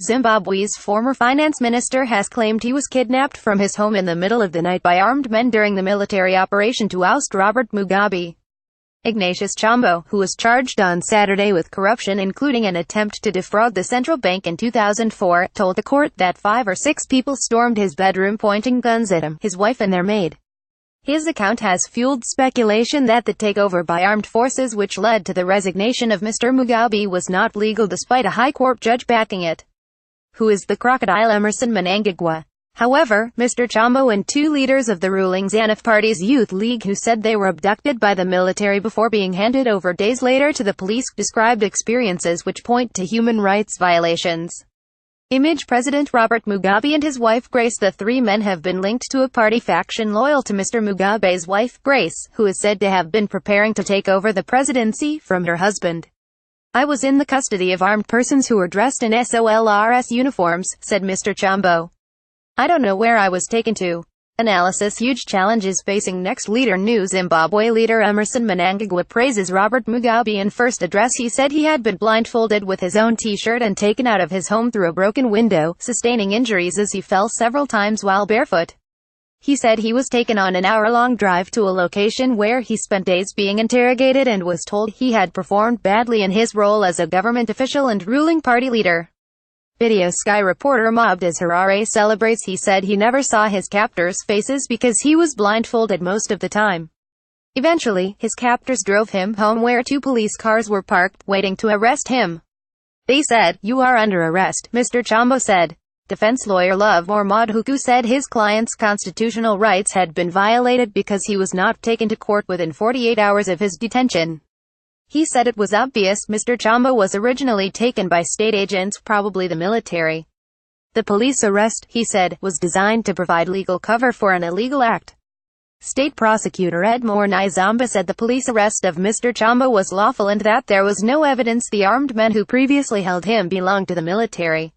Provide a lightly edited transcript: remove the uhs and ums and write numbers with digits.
Zimbabwe's former finance minister has claimed he was kidnapped from his home in the middle of the night by armed men during the military operation to oust Robert Mugabe. Ignatius Chombo, who was charged on Saturday with corruption including an attempt to defraud the central bank in 2004, told the court that 5 or 6 people stormed his bedroom pointing guns at him, his wife and their maid. His account has fueled speculation that the takeover by armed forces which led to the resignation of Mr. Mugabe was not legal despite a high court judge backing it. Who is the crocodile? Emmerson Mnangagwa. However, Mr. Chombo and 2 leaders of the ruling ZANU Party's Youth League who said they were abducted by the military before being handed over days later to the police, described experiences which point to human rights violations. Image President Robert Mugabe and his wife Grace. The 3 men have been linked to a party faction loyal to Mr. Mugabe's wife, Grace, who is said to have been preparing to take over the presidency from her husband. "I was in the custody of armed persons who were dressed in SOLRS uniforms," said Mr. Chombo. "I don't know where I was taken to." Analysis. Huge challenges facing next leader. New Zimbabwe leader Emmerson Mnangagwa praises Robert Mugabe. In first address he said he had been blindfolded with his own t-shirt and taken out of his home through a broken window, sustaining injuries as he fell several times while barefoot. He said he was taken on an hour-long drive to a location where he spent days being interrogated and was told he had performed badly in his role as a government official and ruling party leader. Video. Sky reporter mobbed as Harare celebrates. He said he never saw his captors' faces because he was blindfolded most of the time. Eventually, his captors drove him home where 2 police cars were parked, waiting to arrest him. They said, "You are under arrest," Mr. Chombo said. Defense lawyer Love Momadhuku said his client's constitutional rights had been violated because he was not taken to court within 48 hours of his detention. He said it was obvious Mr. Chombo was originally taken by state agents, probably the military. The police arrest, he said, was designed to provide legal cover for an illegal act. State prosecutor Edmore Nizamba said the police arrest of Mr. Chombo was lawful and that there was no evidence the armed men who previously held him belonged to the military.